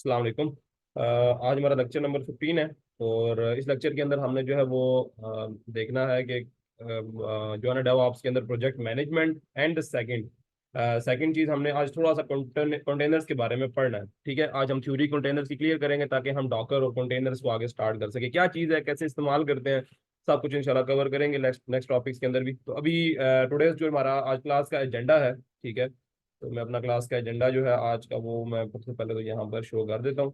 अस्सलाम वालेकुम। आज हमारा लेक्चर नंबर 15 है। और इस लेक्चर के अंदर हमने जो है वो देखना है कि जो है ना डेवऑप्स के अंदर project management and second second चीज़ हमने आज थोड़ा सा कंटेनर्स के बारे में पढ़ना है। ठीक है, आज हम थ्योरी कंटेनर्स की क्लियर करेंगे ताकि हम डॉकर और कंटेनर्स को आगे स्टार्ट कर सके, क्या चीज़ है, कैसे इस्तेमाल करते हैं, सब कुछ इंशाल्लाह कवर करेंगे नेक्स्ट नेक्स्ट टॉपिक्स के अंदर भी। तो अभी टुडेज जो हमारा आज क्लास का एजेंडा है, ठीक है, तो मैं अपना क्लास का एजेंडा जो है आज का वो मैं सबसे पहले तो यहाँ पर शो कर देता हूँ।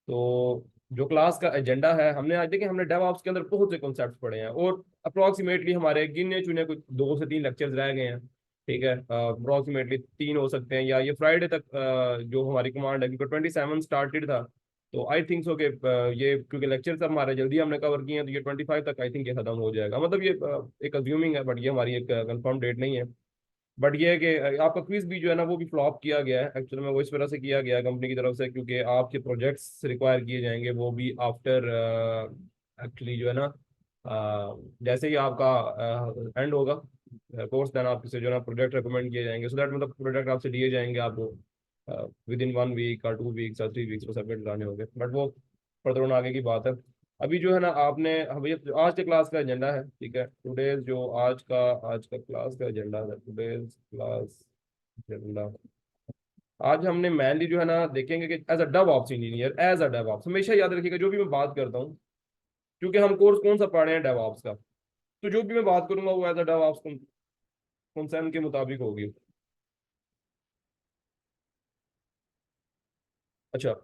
तो जो क्लास का एजेंडा है, हमने आज देखिए हमने डेवऑप्स के अंदर बहुत से कॉन्सेप्ट्स पढ़े हैं और अप्रोक्सीमेटली हमारे गिने चुने कुछ 2 से 3 लेक्चर्स रह गए हैं। ठीक है, अप्रोक्सीमेटली 3 हो सकते हैं या ये फ्राइडे तक जो हमारी कमांड है, क्योंकि 27 स्टार्टेड था। तो आई थिंक सो के ये क्योंकि लेक्चर्स हमारे जल्दी हमने कवर किए हैं तो ये 25 तक आई थिंक ये खत्म हो जाएगा। मतलब ये एक अज्यूमिंग है, बट ये हमारी एक कंफर्म डेट नहीं है। बट ये है कि आपका क्विज भी जो है ना वो भी फ्लॉप किया गया है एक्चुअली में, वो इस वजह से किया गया है कंपनी की तरफ से क्योंकि आपके प्रोजेक्ट्स रिक्वायर किए जाएंगे वो भी आफ्टर एक्चुअली जो है ना जैसे ही आपका एंड होगा कोर्स, देन आपसे जो है ना प्रोजेक्ट रिकमेंड किए जाएंगे, सो दैट मतलब प्रोजेक्ट आपसे दिए जाएंगे आपको विद इन 1 वीक और 2 वीक्स और 3 वीक्स में सबमिट कराने होंगे। बट वो फर्दर आगे की बात है। अभी जो है ना आपने हम ये आज के क्लास का एजेंडा है, ठीक है, टुडेज जो आज का क्लास का एजेंडा है, टुडेज क्लास एजेंडा। आज हमने मेनली जो है ना देखेंगे कि as a DevOps engineer, as a DevOps हमेशा याद रखिएगा जो भी मैं बात करता हूँ, क्योंकि हम कोर्स कौन सा पढ़ रहे हैं डेव ऑप्स का, तो जो भी मैं बात करूंगा वो as a DevOps concern के मुताबिक होगी। अच्छा,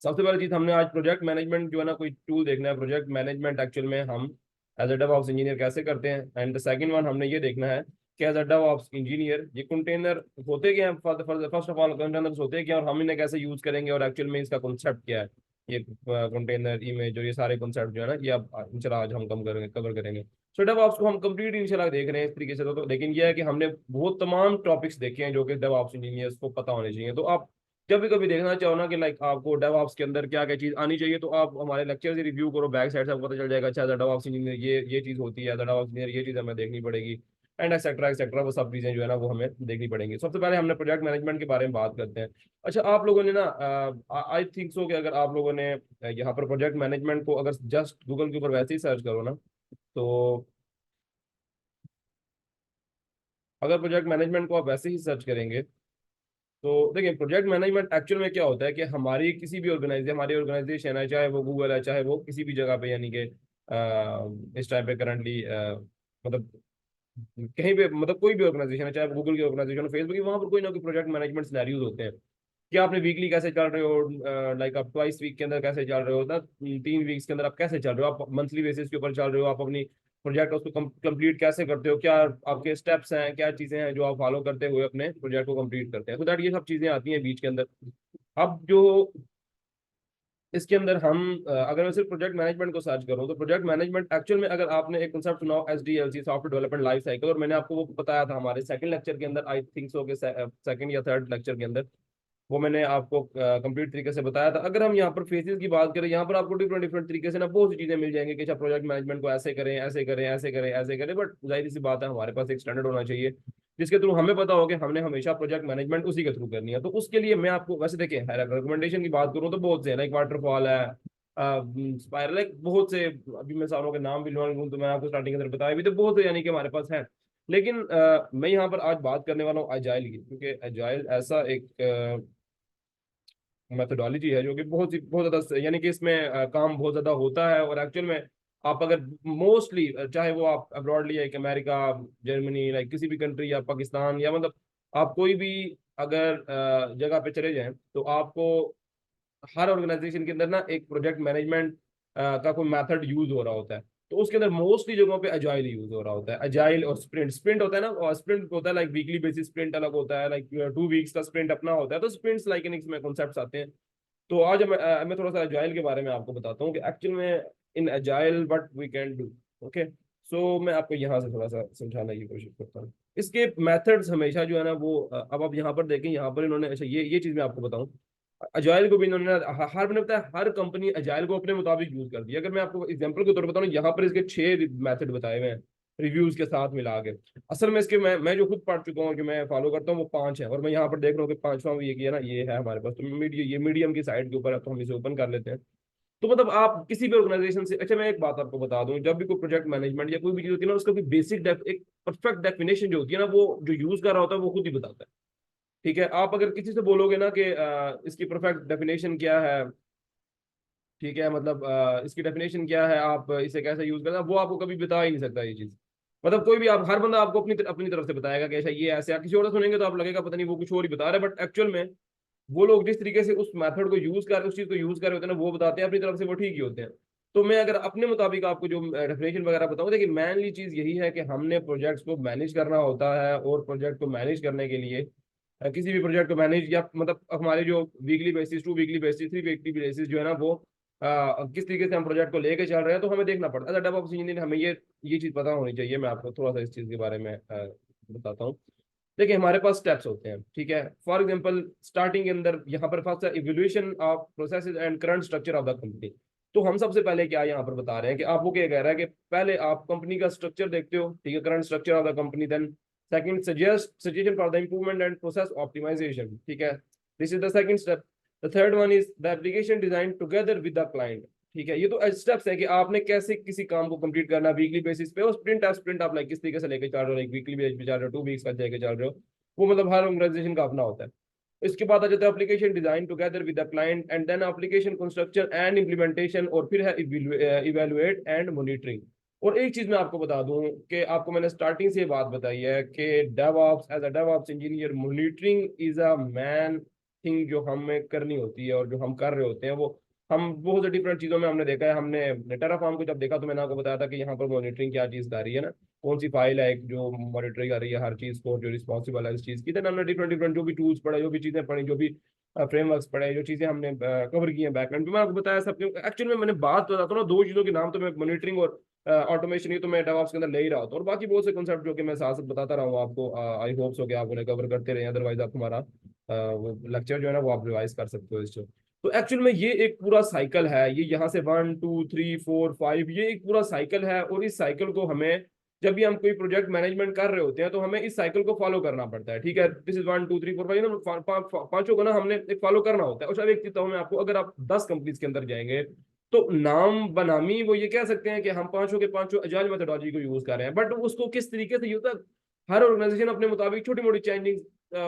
सबसे पहली चीज हमने आज प्रोजेक्ट मैनेजमेंट जो है ना कोई टूल देखना है, प्रोजेक्ट मैनेजमेंट एक्चुअल में हम एज अ डेवऑप्स इंजीनियर कैसे करते हैं। एंड द सेकंड वन हमने ये देखना है कि एज अ डेवऑप्स इंजीनियर ये कंटेनर होते क्या हैं, फर्स्ट ऑफ ऑल कंटेनर्स होते क्या हैं और हम इन्हें कैसे यूज करेंगे और एक्चुअल में इसका कॉन्सेप्ट क्या है। ये कंटेनर इमेज और ये सारे कॉन्सेप्ट जो है ना ये अब इंशाल्लाह आज हम कवर करेंगे। सो डेवऑप्स को हम कंप्लीट इंशाल्लाह देख रहे हैं इस तरीके से। तो लेकिन ये है कि हमने बहुत तमाम टॉपिक्स देखे हैं जो कि डेवऑप्स इंजीनियर्स को पता होने चाहिए। तो आप जब भी कभी देखना चाहो ना कि लाइक आपको डेवऑप्स के अंदर क्या क्या चीज आनी चाहिए, तो आप हमारे लेक्चर से रिव्यू करो, बैक साइड से आपको पता चल जाएगा अच्छा डेवऑप्स इंजीनियर ये चीज होती है, डेवऑप्स इंजीनियर ये चीज हमें देखनी पड़ेगी एंड एक्सेट्रा एक्सेट्रा, वो सब चीजें जो है ना वो हमें देखनी पड़ेंगी। सबसे पहले हमने प्रोजेक्ट मैनेजमेंट के बारे में बात करते हैं। अच्छा, आप लोगों ने ना आई थिंक सो कि अगर आप लोगों ने यहाँ पर प्रोजेक्ट मैनेजमेंट को अगर जस्ट गूगल के ऊपर वैसे ही सर्च करो ना, तो अगर प्रोजेक्ट मैनेजमेंट को आप वैसे ही सर्च करेंगे तो देखिए प्रोजेक्ट मैनेजमेंट एक्चुअल में क्या होता है कि हमारी किसी भी ऑर्गेनाइजेशन, हमारी ऑर्गेनाइजेशन है, चाहे वो गूगल है, चाहे वो किसी भी जगह पे, यानी कि इस टाइम पे करंटली मतलब कहीं पे, मतलब कोई भी ऑर्गेनाइजेशन है, चाहे गूगल की ऑर्गेनाइजेशन हो, फेसबुक की, वहाँ पर कोई ना कोई प्रोजेक्ट मैनेजमेंट सिनेरियोज होते हैं कि आपने वीकली कैसे चल रहे हो, लाइक आप ट्वाइस वीक के अंदर कैसे चल रहे हो ना, 3 वीक्स के अंदर आप कैसे चल रहे हो, आप मंथली बेसिस के ऊपर चल रहे हो, आप अपनी प्रोजेक्ट उसको कंप्लीट कैसे करते हो, क्या आपके स्टेप्स हैं, क्या चीजें हैं जो आप फॉलो करते हुए अपने प्रोजेक्ट को कंप्लीट करते हैं, तो दैट ये सब चीजें आती हैं बीच के अंदर। अब जो इसके अंदर हम अगर मैं सिर्फ प्रोजेक्ट मैनेजमेंट को सर्च करूं तो प्रोजेक्ट मैनेजमेंट एक्चुअल में अगर आपने एक कंसेप्ट सुना हो SDLC, software development life cycle, और मैंने आपको वो बताया था हमारे सेकंड लेक्चर के अंदर, आई थिंक सो के सेकंड या थर्ड लेक्चर के अंदर, वो मैंने आपको कंप्लीट तरीके से बताया था। अगर हम यहाँ पर फेजेस की बात करें, यहाँ पर आपको डिफरेंट डिफरेंट तरीके से ना बहुत सी चीजें मिल जाएंगी कि अच्छा प्रोजेक्ट मैनेजमेंट को ऐसे करें, ऐसे करें, ऐसे करें, ऐसे करें, बट जाहिर सी बात है हमारे पास एक स्टैंडर्ड होना चाहिए जिसके थ्रू हमें पता हो कि हमने हमेशा प्रोजेक्ट मैनेजमेंट उसी के थ्रू करनी है। तो उसके लिए मैं आपको वैसे देखिए रिकमेंडेशन की बात करूँ तो बहुत से, लाइक वाटरफॉल है, स्पाइरल, लाइक बहुत से, अभी मैं सारों के नाम भी लूँ तो मैं आपको स्टार्टिंग के अंदर बताया भी, तो बहुत से यानी कि हमारे पास है। लेकिन मैं यहाँ पर आज बात करने वाला हूँ अजाइल की, क्योंकि अजाइल ऐसा एक मेथोडोलॉजी है जो कि बहुत ज्यादा, यानी कि इसमें काम बहुत ज्यादा होता है। और एक्चुअल में आप अगर मोस्टली, चाहे वो आप अब्रॉड लिया एक अमेरिका, जर्मनी, लाइक किसी भी कंट्री, या पाकिस्तान, या मतलब आप कोई भी अगर जगह पे चले जाएं तो आपको हर ऑर्गेनाइजेशन के अंदर ना एक प्रोजेक्ट मैनेजमेंट का कोई मेथड यूज हो रहा होता है। तो उसके अंदर मोस्टली जगहों पे अजाइल यूज हो रहा होता है, अजाइल और स्प्रिंट। स्प्रिंट होता है ना, और स्प्रिंट होता है लाइक वीकली बेसिस, स्प्रिंट अलग होता है, लाइक 2 वीक्स का स्प्रिंट अपना होता है। तो स्प्रिंट्स लाइक इन इसमें कॉन्सेप्ट्स आते हैं। तो आज मैं थोड़ा सा अजाइल के बारे में आपको बताता हूँ कि एक्चुअल में in agile what we can do. Okay, so मैं आपको यहाँ से थोड़ा सा समझाने की कोशिश करता हूँ। इसके मेथड्स हमेशा जो है ना वो अब आप यहाँ पर देखें, यहाँ पर इन्होंने, अच्छा ये चीज मैं आपको बताऊँ, अजाइल को भी इन्होंने हर, मैंने बताया हर कंपनी अजाइल को अपने मुताबिक यूज कर दिया। अगर मैं आपको एग्जांपल के तौर पर बताऊँ, यहाँ पर इसके 6 मेथड बताए हुए हैं। रिव्यूज के साथ मिला के। असल में इसके मैं जो खुद पढ़ चुका हूँ, जो मैं फॉलो करता हूँ, वो 5 है, और मैं यहाँ पर देख रहा हूँ कि पांचवा ये किया ना, ये है हमारे पास। तो ये मीडियम की साइड के ऊपर है, तो हम इसे ओपन कर लेते हैं। तो मतलब आप किसी भी ऑर्गेनाइजेशन से, अच्छा मैं एक बात आपको बता दूं, जब भी कोई प्रोजेक्ट मैनेजमेंट या कोई भी चीज होती है ना, उसका कोई बेसिक एक परफेक्ट डेफिनेशन जो होती है ना, वो जो यूज कर रहा होता है वो खुद ही बताता है। ठीक है, आप अगर किसी से बोलोगे ना कि इसकी परफेक्ट डेफिनेशन क्या है, ठीक है, मतलब इसकी डेफिनेशन क्या है, आप इसे कैसे यूज करना, वो आपको कभी बता ही नहीं सकता ये चीज। मतलब कोई भी, आप हर बंदा आपको अपनी तरफ से बताएगा कि अच्छा ये ऐसे, आप किसी और से सुनेंगे तो आप लगेगा पता नहीं वो कुछ और ही बता रहे हैं, बट एक्चुअल में वो लोग जिस तरीके से उस मेथड को यूज कर रहे, उस चीज को यूज कर रहे होते हैं ना, वो बताते हैं अपनी तरफ से, वो ठीक ही होते हैं। तो मैं अगर अपने मुताबिक आपको जो डेफिनेशन वगैरह बताऊं, देखिए मेनली चीज यही है कि हमने प्रोजेक्ट्स को मैनेज करना होता है, और प्रोजेक्ट को मैनेज करने के लिए किसी भी प्रोजेक्ट को मैनेज, या मतलब हमारे जो weekly basis, 2 weekly basis, 3 weekly basis जो है ना, वो किस तरीके से हम प्रोजेक्ट को लेके चल रहे हैं, तो हमें देखना पड़ता है। डेवऑप्स इंजीनियर हमें ये चीज पता होनी चाहिए। मैं आपको थोड़ा सा इस चीज के बारे में बताता हूँ। देखिए हमारे पास स्टेप्स होते हैं, ठीक है। फॉर एग्जांपल स्टार्टिंग के अंदर यहाँ पर फर्स्ट है evolution of processes and current structure of the company. तो हम सबसे पहले क्या यहाँ पर बता रहे हैं कि आपको क्या कह रहा है कि पहले आप कंपनी का स्ट्रक्चर देखते हो, ठीक है, current structure of the company. Then second, suggestion for the improvement and process optimization, ठीक है, this is the second step. The third one is the application design together with the client. ठीक है, ये तो स्टेप्स है कि आपने कैसे किसी काम को कंप्लीट करना वीकली बेसिस पे, और स्प्रिंट आप लाइक किस तरीके से लेके चल रहे हो, लाइक वीकली बेसिस पे चल रहे हो, 2 वीक्स का लेके चल रहे हो, वो मतलब हर ऑर्गेनाइजेशन का अपना होता है। इसके बाद आ जाता है application design together with the client, and then application construction and implementation, और फिर है इवेलुएट एंड मॉनिटरिंग। और एक चीज मैं आपको बता दूं कि आपको मैंने स्टार्टिंग से ये बात बताई है कि DevOps, as a DevOps engineer, monitoring is a main thing जो हमें करनी होती है, और जो हम कर रहे होते हैं वो, हम बहुत से डिफरेंट चीजों में हमने देखा है। हमने टेराफॉर्म को जब देखा तो मैंने आपको बताया था कि यहाँ पर मॉनिटरिंग क्या चीज कर रही है ना, कौन सी फाइल है एक जो मॉनिटरिंग कर रही है हर चीज को, जो रिस्पॉन्सिबल है इस चीज की। देन हमने डिफरेंट डिफरेंट जो भी टूल्स पढ़े, जो भी चीजें पढ़ी, जो भी फ्रेमवर्क्स पढ़े, जो चीजें हमने कवर की हैं बैकएंड पे, मैं आपको बताया सब। एक्चुअली में मैंने बात बताता हूँ ना, 2 चीजों के नाम तो मैं मॉनिटरिंग और ऑटोमेशन, ये तो मैं डेवऑप्स के अंदर ले ही रहा होता हूँ, और बाकी बहुत से कंसेप्ट जो कि मैं साथ साथ बताता रहा हूँ आपको। आई होप सो कि आप उन्हें कवर करते रहे, अदरवाइज आप हमारा वो लेक्चर जो है ना वो आप रिवाइज कर सकते हो इससे। तो एक्चुअल में ये एक पूरा साइकिल है, ये यहाँ से 1 2 3 4 5, ये एक पूरा साइकिल है, और इस साइकिल को हमें, जब भी हम कोई प्रोजेक्ट मैनेजमेंट कर रहे होते हैं, तो हमें इस साइकिल को फॉलो करना पड़ता है। ठीक है, दिस इज 1 2 3 4 5 ना, पांचों को ना हमने एक फॉलो करना होता है। और सब एक चीज मैं आपको, अगर आप 10 कंपनीज के अंदर जाएंगे, तो नाम बनामी वो ये कह सकते हैं कि हम पांचों के पांचों अजाइल मेथोडोलॉजी को यूज कर रहे हैं, बट उसको किस तरीके से यूज, हर ऑर्गेनाइजेशन अपने मुताबिक छोटी मोटी चेंजिंग,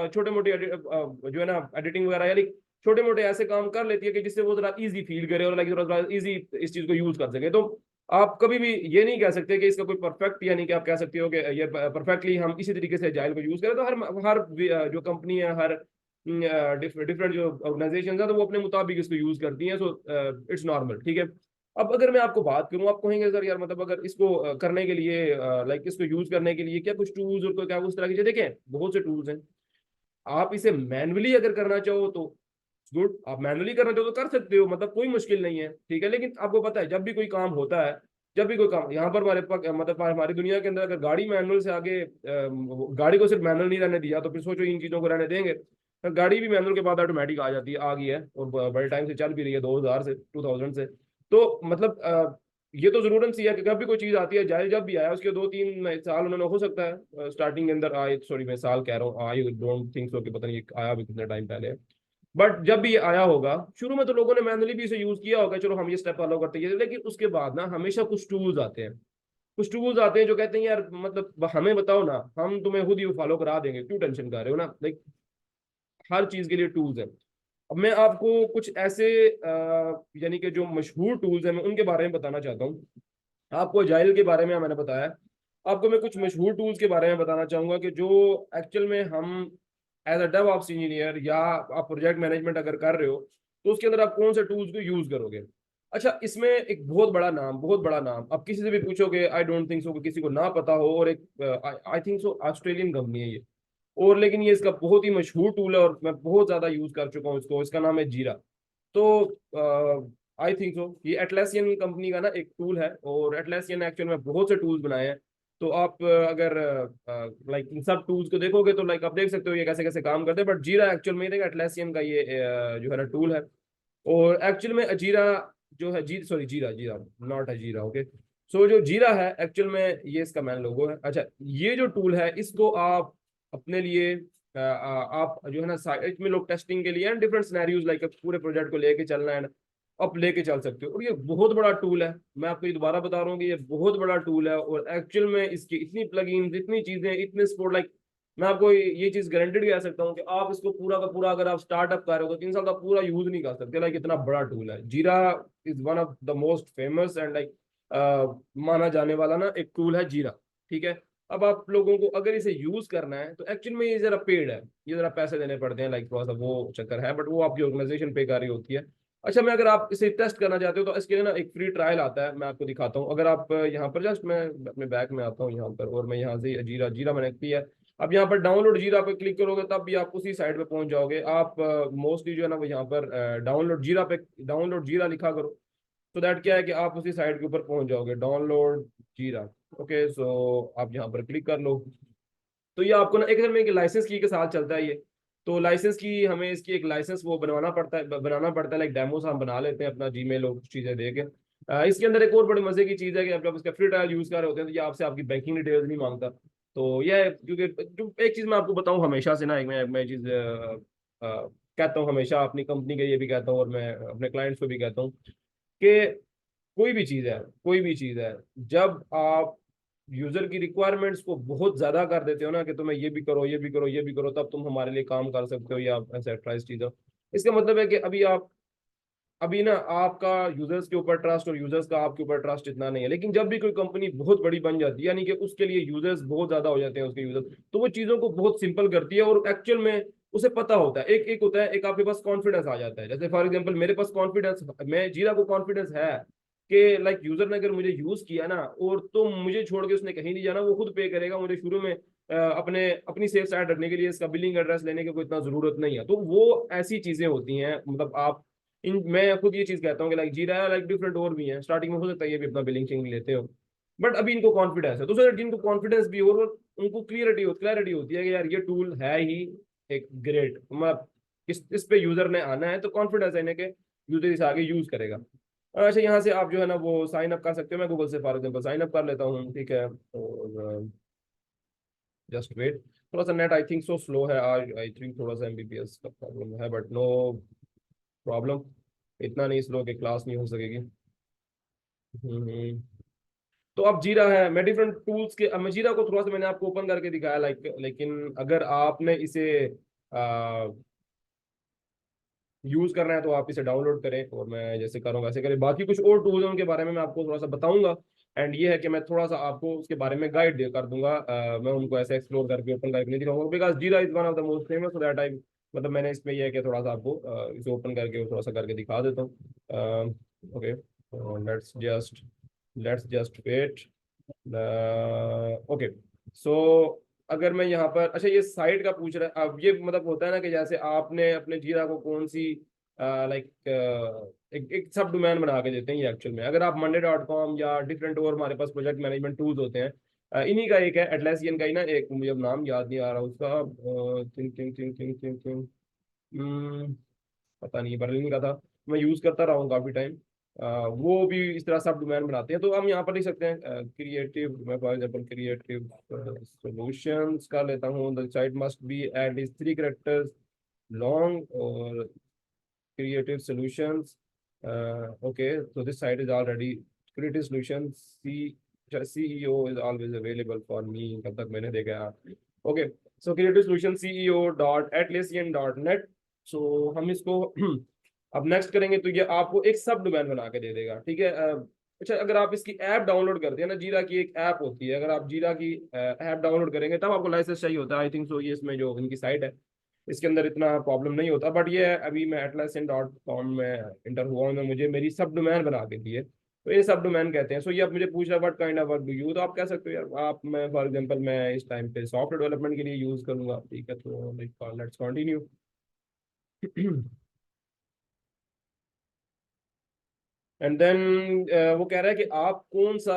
छोटे मोटे जो है ना एडिटिंग वगैरह, यानी छोटे मोटे ऐसे काम कर लेती है कि जिससे वो जरा इजी फील करे, और लाइक थोड़ा इजी इस चीज को यूज कर सके। तो आप कभी भी ये नहीं कह सकते कि इसका कोई परफेक्ट, यानी कि आप कह सकते हो कि ये परफेक्टली हम इसी तरीके से जाइल को यूज करें। तो हर जो कंपनी है, हर डिफरेंट जो ऑर्गेनाइजेशन है, तो वो अपने मुताबिक इसको यूज करती हैं। सो इट्स नॉर्मल, ठीक है। अब अगर मैं आपको बात करूं, आप कहेंगे सर यार, मतलब अगर इसको करने के लिए, लाइक इसको यूज करने के लिए क्या कुछ टूल्स और क्या उस तरह की चीजें, देखें बहुत से टूल्स हैं। आप इसे मैनुअली अगर करना चाहो तो गुड, आप मैनुअली करना चाहो तो कर सकते हो, मतलब कोई मुश्किल नहीं है, ठीक है। लेकिन आपको पता है जब भी कोई काम होता है, जब भी कोई काम यहाँ पर हमारे पास, मतलब हमारी दुनिया के अंदर, अगर गाड़ी मैनुअल से आगे, गाड़ी को सिर्फ मैनुअल नहीं रहने दिया, तो फिर सोचो इन चीजों को रहने देंगे। तो गाड़ी भी मैनुअल के बाद ऑटोमेटिक आ जाती है, आ गई है, और बड़े टाइम से चल भी रही है, 2000 से, 2000 से। तो मतलब ये तो जरूरत सी है कि कभी भी कोई चीज आती है, जाहिर जब भी आया उसके 2 3 साल उन्होंने, हो सकता है स्टार्टिंग के अंदर आए, सॉरी मैं साल कह रहा हूँ, आई डोंट थिंक सो कि पता नहीं ये आया भी कितने टाइम पहले, बट जब भी ये आया होगा शुरू में, तो लोगों ने मैनुअली भी इसे यूज किया होगा, चलो हम ये स्टेप फॉलो करते हैं। लेकिन उसके बाद ना हमेशा कुछ टूल्स आते हैं, कुछ टूल्स आते हैं जो कहते हैं यार, मतलब हमें बताओ ना, हम तुम्हें खुद ही फॉलो करा देंगे, क्यों टेंशन कर रहे हो ना, लाइक हर चीज के लिए टूल्स हैं। अब मैं आपको कुछ ऐसे यानी कि जो मशहूर टूल्स हैं, मैं उनके बारे में बताना चाहता हूँ। आपको जाइल के बारे में मैंने बताया, आपको मैं कुछ मशहूर टूल्स के बारे में बताना चाहूंगा कि जो एक्चुअल में हम एज अ डेवऑप्स इंजीनियर, या आप प्रोजेक्ट मैनेजमेंट अगर कर रहे हो, तो उसके अंदर आप कौन से टूल्स को यूज करोगे। अच्छा, इसमें एक बहुत बड़ा नाम, अब किसी से भी पूछोगे, आई डोंट थिंक सो कि किसी को ना पता हो, और एक आई थिंक सो ऑस्ट्रेलियन कंपनी है ये, और लेकिन ये इसका बहुत ही मशहूर टूल है, और मैं बहुत ज्यादा यूज कर चुका हूँ इसको। इसका नाम है जीरा। तो आई थिंक सो ये एटलासियन कंपनी का ना एक टूल है, और एटलासियन एक्चुअल में बहुत से टूल्स बनाए हैं। तो आप अगर लाइक इन सब टूल्स को देखोगे, तो लाइक आप देख सकते हो ये कैसे कैसे काम करते हैं, बट जीरा एक्चुअल में एटलासियन का ये जो है ना टूल है। और एक्चुअल में जीरा जो है, जी सॉरी, जीरा जीरा नॉट है जीरा, ओके। सो जो जीरा है एक्चुअल में ये इसका मैन लोगो है। अच्छा, ये जो टूल है इसको आप अपने लिए आप जो है ना साइट में लोग टेस्टिंग के लिए एंड डिफरेंट सिनेरियोज लाइक पूरे प्रोजेक्ट को लेके चलना है, आप लेके चल सकते हो। और ये बहुत बड़ा टूल है, मैं आपको ये दोबारा बता रहा हूँ कि ये बहुत बड़ा टूल है, और एक्चुअल में इसकी इतनी प्लगइन्स, इतनी चीजें, इतने सपोर्ट, लाइक मैं आपको ये चीज गारंटेड कह सकता हूँ कि आप इसको पूरा का पूरा अगर आप स्टार्टअप कर रहे हो तो 3 साल का पूरा यूज नहीं कर सकते, लाइक इतना बड़ा टूल है। जीरा is one of the most famous and like माना जाने वाला ना एक टूल है जीरा। ठीक है, अब आप लोगों को अगर इसे यूज करना है तो एक्चुअल में ये जरा पेड है, ये जरा पैसे देने पड़ते हैं, लाइक थोड़ा सा वो चक्कर है, बट वो आपकी ऑर्गेनाइजेशन पे कर रही होती है। अच्छा, मैं अगर आप इसे टेस्ट करना चाहते हो तो इसके लिए ना एक फ्री ट्रायल आता है, मैं आपको दिखाता हूँ। अगर आप यहाँ पर जस्ट मैं अपने बैक में आता हूँ यहाँ पर, और मैं यहाँ से जीरा जीरा मैंने किया है। अब यहाँ पर डाउनलोड जीरा पे क्लिक करोगे तब भी आप उसी साइट पे पहुंच जाओगे। आप मोस्टली जो है ना वो यहाँ पर डाउनलोड जीरा पे डाउनलोड जीरा लिखा करो, तो दैट क्या है कि आप उसी साइट के ऊपर पहुंच जाओगे, डाउनलोड जीरा। ओके, सो आप यहाँ पर क्लिक कर लो। तो ये आपको ना एक तरह में एक लाइसेंस की के साथ चलता है ये। तो लाइसेंस की हमें इसकी एक लाइसेंस वो बनाना पड़ता है लाइक डेमोस हम बना लेते हैं अपना जीमेल और कुछ चीजें दे के। इसके अंदर एक और बड़ी मजे की चीज है कि आप जब इसका फ्री ट्रायल यूज कर रहे होते हैं तो ये आपसे आपकी बैंकिंग डिटेल्स नहीं मांगता। तो यह है, क्योंकि जो एक चीज मैं आपको बताऊं हमेशा से ना, एक मैं चीज कहता हूँ हमेशा अपनी कंपनी के लिए भी कहता हूँ और मैं अपने क्लाइंट्स को भी कहता हूँ कि कोई भी चीज है, कोई भी चीज है, जब आप यूजर की रिक्वायरमेंट्स को बहुत ज्यादा कर देते हो ना कि तुम्हें ये भी करो, ये भी करो, ये भी करो, तब तुम हमारे लिए काम कर सकते हो, या एटसेट्रा चीज हो। इसका मतलब है कि अभी ना आपका यूजर्स के ऊपर ट्रस्ट और यूजर्स का आपके ऊपर ट्रस्ट इतना नहीं है, लेकिन जब भी कोई कंपनी बहुत बड़ी बन जाती है, यानी कि उसके लिए यूजर्स बहुत ज्यादा हो जाते हैं उसके यूजर्स, तो वो चीजों को बहुत सिंपल करती है और एक्चुअल में उसे पता होता है। एक एक होता है, एक आपके पास कॉन्फिडेंस आ जाता है। जैसे फॉर एग्जांपल मेरे पास कॉन्फिडेंस, मैं जीरा को कॉन्फिडेंस है कि लाइक यूजर ने अगर मुझे यूज किया ना, और तो मुझे छोड़ के उसने कहीं नहीं जाना, वो खुद पे करेगा मुझे शुरू में अपनी सेफ साइड रखने के लिए इसका बिलिंग एड्रेस लेने की कोई इतना जरूरत नहीं है। तो वो ऐसी चीजें होती हैं, मतलब आप इन मैं खुद ये चीज कहता हूँ कि लाइक जीरा लाइक डिफरेंट और भी हैं, स्टार्टिंग में हो सकता है ये भी अपना बिलिंग चिंग लेते हो, बट अभी इनको कॉन्फिडेंस है। तो सर जिनको कॉन्फिडेंस भी हो और उनको क्लियरिटी होती है कि यार ये टूल है ही एक ग्रेट, मतलब इस पे यूजर ने आना है तो कॉन्फिडेंस है इन्हें के यूजर इसे आगे यूज करेगा। अच्छा, यहाँ से आप जो है ना वो साइन अप कर सकते हो। मैं गूगल से फॉर एग्जाम्पल साइन अप कर लेता हूँ, ठीक है, और जस्ट वेट। थोड़ा सा net I think so slow है आज, आई थिंक थोड़ा सा एमबीपीएस का प्रॉब्लम है, बट नो प्रॉब्लम, इतना नहीं स्लो कि क्लास नहीं हो सकेगी। हम्म। तो अब जीरा है, मैं डिफरेंट टूल्स के, अब मैं जीरा को थोड़ा सा मैंने आपको ओपन करके दिखाया लाइक, लेकिन अगर आपने इसे यूज करना है तो आप इसे डाउनलोड करें, और मैं जैसे करूँगा वैसे करें। बाकी कुछ और टूल्स हैं उनके बारे में मैं आपको थोड़ा सा बताऊंगा, एंड ये है कि मैं थोड़ा सा आपको उसके बारे में गाइड दे कर दूंगा। मैं उनको ऐसे एक्सप्लोर करके ओपन करके नहीं दिखाऊंगा, बिकॉज जीरा is one of the most famous, so that I, मतलब मैंने इसमें यह है कि थोड़ा सा आपको इसे ओपन करके थोड़ा सा करके दिखा देता हूँ। Okay, let's just wait. Okay, so अगर मैं यहाँ पर, अच्छा ये साइट का पूछ रहा है, अब ये मतलब होता है ना कि जैसे आपने अपने जीरा को कौन सी लाइक एक सब डोमेन बना के देते हैं। ये एक्चुअल में अगर आप monday.com या डिफरेंट और हमारे पास प्रोजेक्ट मैनेजमेंट टूल्स होते हैं, इन्हीं का एक है एटलासियन का ही ना, एक मुझे अब नाम याद नहीं आ रहा उसका, think think think think think think पता नहीं, बर्लिन का था, मैं यूज करता रहा हूँ काफी टाइम। वो भी इस तरह सब डोमेन बनाते हैं, तो हम यहाँ पर लिख सकते हैं क्रिएटिव, मैं फॉर एग्जांपल क्रिएटिव सॉल्यूशंस कर लेता हूँ। The site must be at least 3 characters long, और creative solutions. Okay, so this site is already creative solutions CEO is always available for me, कब तक मैंने देखा है। Okay, so creative solution CEO dot Atlassian dot net. So हम इसको अब next करेंगे तो ये आपको एक सब डोमेन बना के दे देगा, ठीक है। अच्छा, अगर आप इसकी ऐप डाउनलोड करते हैं ना, जीरा की एक ऐप होती है, अगर आप जीरा की ऐप डाउनलोड करेंगे तब आपको लाइसेंस चाहिए होता है, आई थिंक सो। ये इसमें जो इनकी साइट है इसके अंदर इतना प्रॉब्लम नहीं होता, बट ये अभी मैं atlassian.com में इंटर हुआ हूँ, मुझे मेरी सब डोमेन बना के दिए, तो ये सब डोमेन कहते हैं। सो ये आप मुझे पूछ रहा है what kind of work do you, तो आप कह सकते हो यार आप, मैं फॉर एग्जांपल मैं इस टाइम पे सॉफ्टवेयर डेवलपमेंट के लिए यूज करूंगा, ठीक है, तो like let's continue. And then वो कह रहा है कि आप कौन सा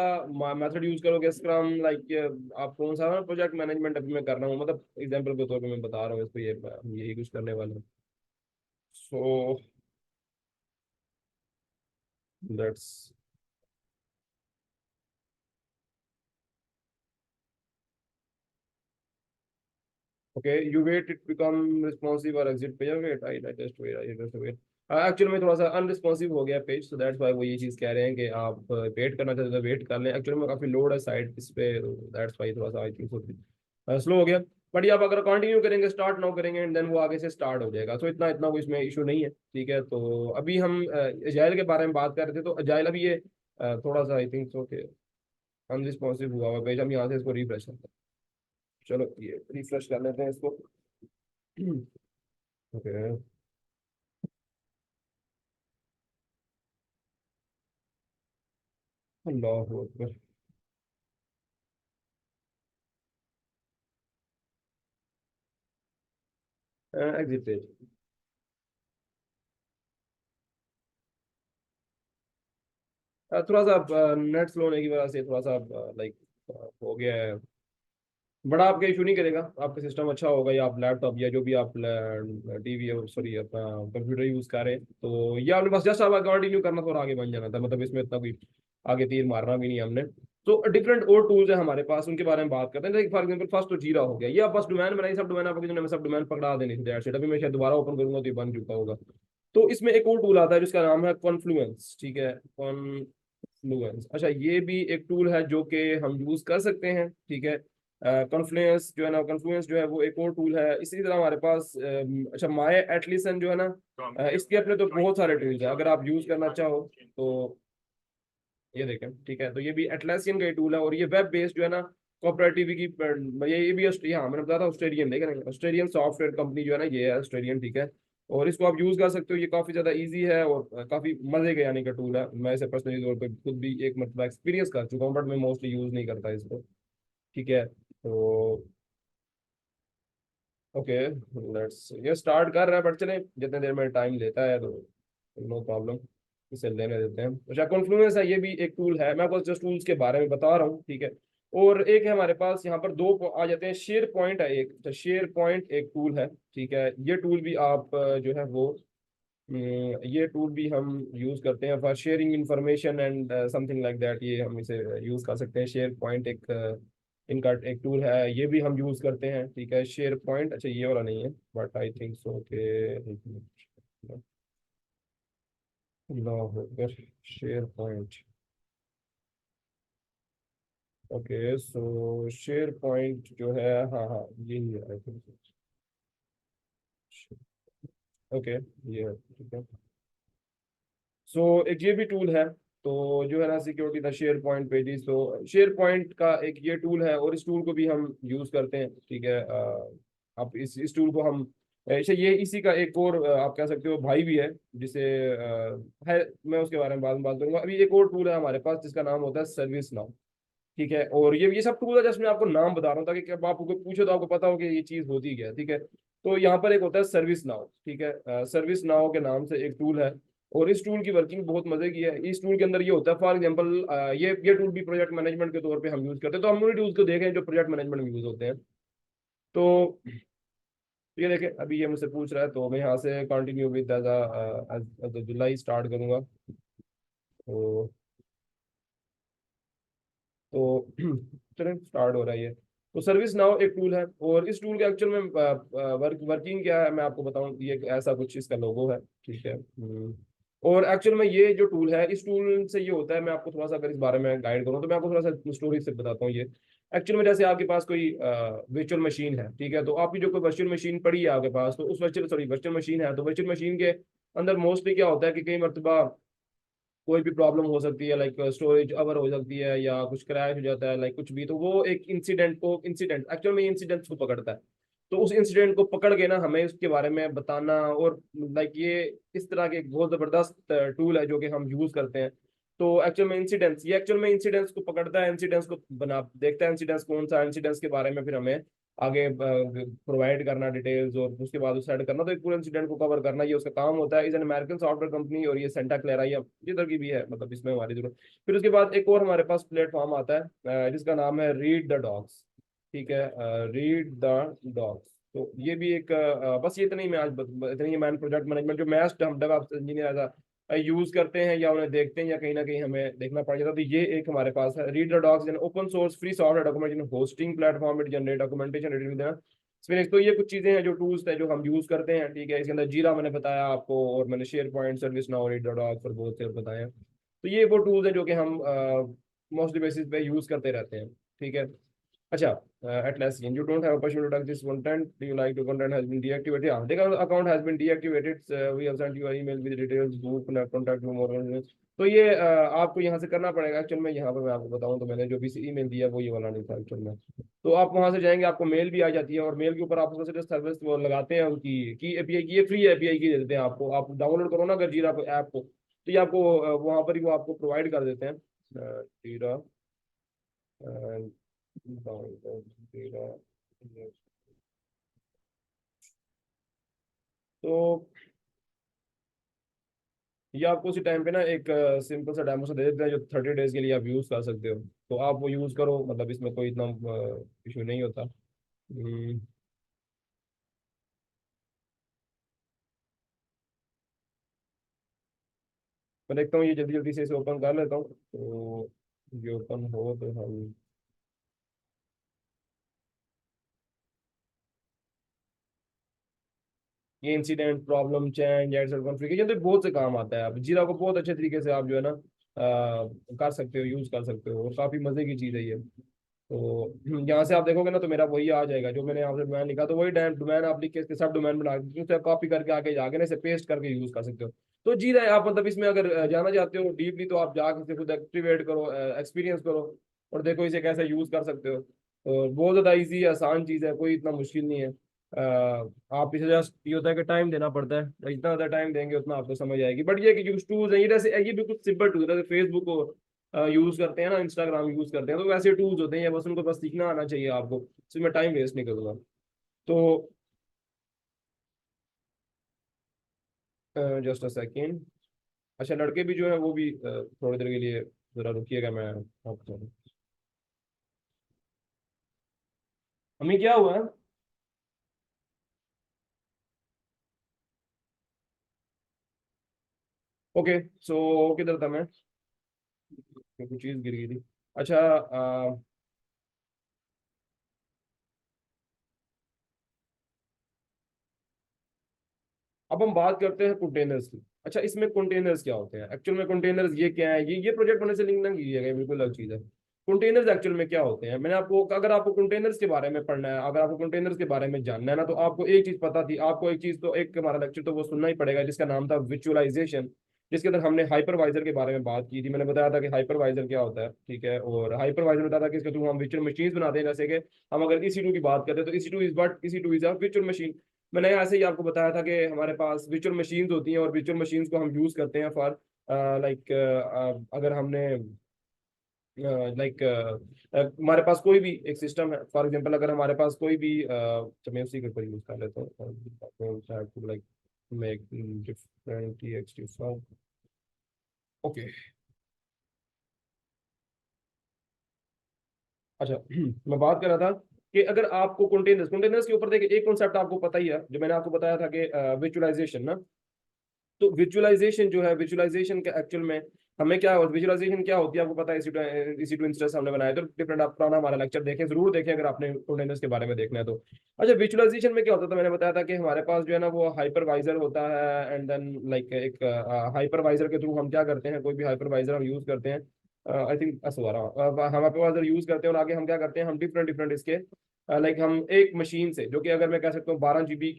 मेथड यूज करोगे, स्क्रम लाइक आप कौन सा प्रोजेक्ट मैनेजमेंट अभी मैं कर रहा हूँ, मतलब एग्जांपल के तौर पे मैं बता रहा हूँ इसको, ये यही कुछ करने वाला हूँ। So let's okay, you wait it become responsive और exit page, wait I just wait. Actual में थोड़ा सा अनरिस्पॉन्सिव हो गया पेज, सो दैट्स व्हाई वो ये चीज़ कह रहे हैं कि आप वेट करना चाहते हो तो वेट कर लें। एक्चुअल में काफ़ी लोड है साइट इस पे, दैट्स व्हाई थोड़ा सा आई थिंक स्लो हो गया। बट ये आप अगर कंटिन्यू करेंगे, स्टार्ट नाउ करेंगे एंड देन वो आगे से स्टार्ट हो जाएगा, तो इतना इतना कोई इसमें इशू नहीं है, ठीक है। तो अभी हम अजाइल के बारे में बात कर रहे थे, तो अजाइल अभी ये थोड़ा सा आई थिंक सो के अनरिस्पॉन्सिव हुआ हुआ पेज, हम यहाँ से इसको रिफ्रेश करते हैं। चलो ये रिफ्रेश कर लेते हैं इसको। ओके, अल्लाह अकबर। Exit page. थोड़ा सा नेट स्लो होने की वजह से थोड़ा सा लाइक हो गया है। बड़ा आपका इशू नहीं करेगा, आपका सिस्टम अच्छा होगा, या आप लैपटॉप या जो भी आप टीवी सॉरी अपना कंप्यूटर यूज करें, तो ये आपने बस जस्ट आप कंटिन्यू करना था और आगे बन जाना था, मतलब इसमें इतना कोई आगे तीर मारना भी नहीं है हमने। तो डिफरेंट और टूल्स है हमारे पास, उनके बारे में बात करते हैं। फॉर एग्जाम्पल फर्स्ट तो जीरा हो गया, ये आप बस डोमेन बनाई, सब डोमेन आपको मैं सब डोमेन पकड़ा देनी थी दैट्स इट। अभी मैं शायद दोबारा ओपन करूंगा तो ये बन चुका होगा। तो इसमें एक और टूल आता है जिसका नाम है कॉन्फ्लुएंस, ठीक है, कॉन्फ्लुएंस। अच्छा, ये भी एक टूल है जो कि हम यूज कर सकते हैं, ठीक है। कॉन्फ्लुएंस जो है ना, कॉन्फ्लुएंस जो है वो एक और टूल है। इसी तरह हमारे पास अच्छा माय एटलिसन जो है ना, इसके अपने तो बहुत सारे टूल्स हैं, अगर आप यूज करना चाहो तो ये देखें, ठीक है। तो ये भी एटलासियन का टूल है, और ये वेब बेस्ड जो है ना, कोऑपरेटिव की ये भी हाँ मैंने बताया था ऑस्ट्रेलियन, लेकिन ऑस्ट्रेलियन सॉफ्टवेयर कंपनी जो है ना, ये है ऑस्ट्रेलियन, ठीक है। और इसको आप यूज कर सकते हो, ये काफी ज्यादा इजी है और काफी मजे के आने का टूल है। मैं इसे पर्सनली तौर पर खुद भी एक मतलब एक्सपीरियंस कर चुका हूँ, बट मैं मोस्टली यूज नहीं करता इसको, ठीक है। तो ओके, लेट्स ये स्टार्ट कर रहा है, बट चले जितने देर में टाइम लेता है तो नो प्रॉब्लम, इसे लेने देते हैं। अच्छा, कॉन्फ्लुएंस है, ये भी एक टूल है, मैं आपको जस्ट टूल्स के बारे में बता रहा हूँ, ठीक है। और एक है हमारे पास यहाँ पर दो आ जाते हैं, शेयर पॉइंट है एक, अच्छा शेयर पॉइंट एक टूल है, ठीक है। ये टूल भी आप जो है वो ये टूल भी हम यूज करते हैं for sharing information and something like that, ये हम इसे यूज कर सकते हैं। शेयर पॉइंट एक इनका एक टूल है, ये भी हम यूज करते हैं, ठीक है। शेयर पॉइंट, अच्छा ये वाला नहीं है, बट आई थिंक सो के नो होकर शेयर पॉइंट। ओके, सो शेयर पॉइंट जो है, हाँ हाँ यही है आई थिंक। ओके, ये है, ठीक है। सो एक ये भी टूल है, तो जो है ना security the share point pages, तो शेयर पॉइंट का एक ये टूल है, और इस टूल को भी हम यूज करते हैं, ठीक है। आप इस टूल को हम अच्छा ये इसी का एक और आप कह सकते हो भाई भी है, जिसे है, मैं उसके बारे में बाद में बात करूंगा। अभी एक और टूल है हमारे पास जिसका नाम होता है सर्विस नाउ, ठीक है। और ये सब टूल है, जस्ट मैं आपको नाम बता रहा हूँ ताकि जब आपको कोई पूछे तो आपको पता हो कि ये चीज होती क्या है, ठीक है। तो यहाँ पर एक होता है सर्विस नाउ, ठीक है। सर्विस नाउ के नाम से एक टूल है, और इस टूल की वर्किंग बहुत मजे की है। इस टूल के अंदर ये होता है, फॉर एग्जांपल ये टूल भी प्रोजेक्ट मैनेजमेंट के तौर पे हम यूज करते हैं, तो हम उन्हीं टूल्स को देखें जो प्रोजेक्ट मैनेजमेंट में यूज होते हैं। तो ये देखें, अभी ये मुझसे पूछ रहा है, तो मैं यहाँ से कंटिन्यू विद जुलाई स्टार्ट करूंगा। तो तो चलें स्टार्ट हो रहा है ये। तो सर्विस नाउ एक टूल है, और इस टूल के एक्चुअल में वर्किंग क्या है मैं आपको बताऊं, ये एक ऐसा कुछ इसका लोगो है, ठीक है। और एक्चुअल में ये जो टूल है, इस टूल से ये होता है, मैं आपको थोड़ा सा अगर इस बारे में गाइड करूँ तो मैं आपको थोड़ा सा स्टोरी से बताता हूँ। ये एक्चुअल में जैसे आपके पास कोई वर्चुअल मशीन है, ठीक है, तो आपकी जो कोई वर्चुअल मशीन पड़ी है आपके पास, तो उस वर्चुअल मशीन है, तो वर्चुअल मशीन के अंदर मोस्टली क्या होता है कि कई मरतबा कोई भी प्रॉब्लम हो सकती है, लाइक स्टोरेज अवर हो सकती है या कुछ क्रैश हो जाता है, लाइक कुछ भी, तो वो एक इंसिडेंट एक्चुअल में इंसिडेंट को पकड़ता है। तो उस इंसिडेंट को पकड़ के ना हमें उसके बारे में बताना, और लाइक ये इस तरह के एक बहुत जबरदस्त टूल है जो कि हम यूज करते हैं। तो एक्चुअल में इंसिडेंट्स को पकड़ता है, इंसिडेंट्स को बना देखता है, इंसिडेंट्स कौन सा इंसिडेंट्स के बारे में फिर हमें आगे प्रोवाइड करना डिटेल्स, और उसके बाद उस साइड करना, तो एक पूरे इंसिडेंट को कवर करना ये उसका काम होता है। Is an American software company, और ये सेंटा क्लेरा या जिधर की भी है, मतलब इसमें हमारी जरूरत। फिर उसके बाद एक और हमारे पास प्लेटफॉर्म आता है जिसका नाम है रीड द डॉग्स, ठीक है। रीड द डॉग्स, तो ये भी एक बस ये इतनी मैं आज इतनी ही मैन प्रोजेक्ट मैनेजमेंट जो मैस्ट हम डेवऑप्स इंजीनियर यूज करते हैं या उन्हें देखते हैं, या कहीं ना कहीं हमें देखना पड़ जाता है। तो ये एक हमारे पास है read the docs, an open source free software documentation hosting platform, it generate documentation Sphinx. तो ये कुछ चीजें हैं जो टूल्स हैं जो हम यूज करते हैं, ठीक है। इसके अंदर जीरा मैंने बताया आपको, और मैंने शेयर पॉइंट, सर्विस नाउ, रीड.ऑग पर बहुत से बताए। तो ये वो टूल्स हैं जो कि हम मोस्टली बेसिस पे यूज करते रहते हैं, ठीक है। अच्छा, Atlassian, you don't have a permission to touch this content. Do you like the content has been deactivated? Yeah, the account has been deactivated. We have sent you an email with details. Do contact you more. तो ये आपको यहाँ से करना पड़ेगा। Actual में यहाँ पर मैं आपको बताऊँ तो मैंने जो भी ईमेल दिया वो ये वाला नहीं था एक्चुअल में। तो आप वहाँ से जाएंगे, आपको मेल भी आ जाती है, और मेल के ऊपर आप सबसे सर्विस वो लगाते हैं उनकी की एपीआई की, ये फ्री एपीआई की दे देते हैं आपको। आप डाउनलोड करो ना अगर जीरा ऐप को, तो ये आपको वहाँ पर ही वो आपको प्रोवाइड कर देते हैं, जीरा तो ये आपको उसी टाइम पे ना एक सिंपल सा डेमो सा दे देते हैं जो 30 डेज के लिए आप यूज कर सकते हो। तो आप वो यूज करो, मतलब इसमें कोई इतना इशू नहीं होता। मैं देखता हूँ ये जल्दी जल्दी से इसे ओपन कर लेता हूँ, तो ये ओपन हो तो हम ये incident, problem, change, and configuration, तो बहुत से काम आता है। आप जीरा को बहुत अच्छे तरीके से आप जो है ना कर सकते हो, यूज कर सकते हो, और काफी मजे की चीज है ये। तो यहाँ से आप देखोगे ना तो मेरा वही आ जाएगा जो मैंने यहाँ से डोमेन लिखा, तो वही डोमेन आप लिख के इसके सब डोमेन बना के उसे कॉपी करके आगे जाके ना इसे पेस्ट करके यूज कर सकते हो। तो जी रहा है आप, मतलब इसमें अगर जाना चाहते हो डीपली तो आप जाके इसे खुद एक्टिवेट करो, एक्सपीरियंस करो, और देखो इसे कैसे यूज कर सकते हो। तो बहुत ज्यादा इजी आसान चीज है, कोई इतना मुश्किल नहीं है। आप इसे जस्ट ये होता है कि टाइम देना पड़ता है, जितना ज्यादा टाइम देंगे उतना आपको समझ आएगी। बट ये कि जो टूल्स हैं ये जैसे ये बिल्कुल सिंपल टूल है, जैसे फेसबुक को यूज करते हैं ना, इंस्टाग्राम यूज करते हैं, तो वैसे टूल्स होते हैं, बस उनको बस सीखना आना चाहिए आपको। इसमें टाइम वेस्ट नहीं करूंगा। तो जस्ट अ सेकेंड। अच्छा, लड़के भी जो है वो भी थोड़ी देर के लिए जरा रुकिएगा, मैं आपको। हमें क्या हुआ है? ओके, सो किधर था मैं? कुछ चीज गिर गई थी। अच्छा, अब हम बात करते हैं कंटेनर्स की। अच्छा, इसमें कंटेनर्स क्या होते हैं एक्चुअल में? कंटेनर्स ये क्या है? ये प्रोजेक्ट होने से लिंक ना कीजिएगा, ये बिल्कुल अलग चीज है। कंटेनर्स एक्चुअल में क्या होते हैं, मैंने आपको, अगर आपको कंटेनर्स के बारे में पढ़ना है, अगर आपको कंटेनर्स के बारे में जानना है ना, तो आपको एक चीज पता थी, आपको एक चीज तो एक हमारा लेक्चर तो वो सुनना ही पड़ेगा जिसका नाम था विजुअलाइजेशन, जिसके अंदर हमने हाइपरवाइजर के बारे में बात की थी। मैंने बताया था कि हाइपरवाइजर क्या होता है, ठीक है। और हाइपरवाइजर बताया था कि इसके थ्रू हम वर्चुअल मशीन बनाते हैं, जैसे कि हम अगर EC2 की बात करते हैं तो EC2 is a virtual machine. मैंने ऐसे ही आपको बताया था कि हमारे पास वर्चुअल मशीन्स होती हैं, और वर्चुअल मशीन्स को हम यूज करते हैं फॉर लाइक, अगर हमने लाइक हमारे पास कोई भी एक सिस्टम है, फॉर एग्जांपल अगर हमारे पास कोई भी तो मैं उसी के ऊपर यूज कर लेता हूँ, like make different TXT file. Okay. अच्छा, मैं बात कर रहा था कि अगर आपको कंटेनर्स के ऊपर देखिए, एक कॉन्सेप्ट आपको पता ही है जो मैंने आपको बताया था कि विजुअलाइजेशन ना। तो विजुअलाइजेशन जो है, विजुअलाइजेशन का एक्चुअल में हमें क्या होता है, विजुअलाइजेशन क्या होती है आपको पता है? EC2 इंस्टेंस हमने बनाया, तो डिफरेंट, आप पुराना हमारा लेक्चर देखें, जरूर देखें अगर आपने कंटेनर्स के बारे में देखना है तो। अच्छा, विजुअलाइजेशन में क्या होता था, मैंने बताया था कि हमारे पास जो है ना वो हाइपरवाइजर होता है, एंड देन लाइक एक हाइपरवाइजर के थ्रू हम क्या करते हैं, कोई भी हाइपरवाइजर हम यूज करते हैं, आई थिंक हम हाइपरवाइजर यूज करते हैं, और आगे हम क्या करते हैं, हम डिफरेंट डिफरेंट इसके लाइक हम एक मशीन से, जो कि अगर मैं कह सकता हूँ 12 GB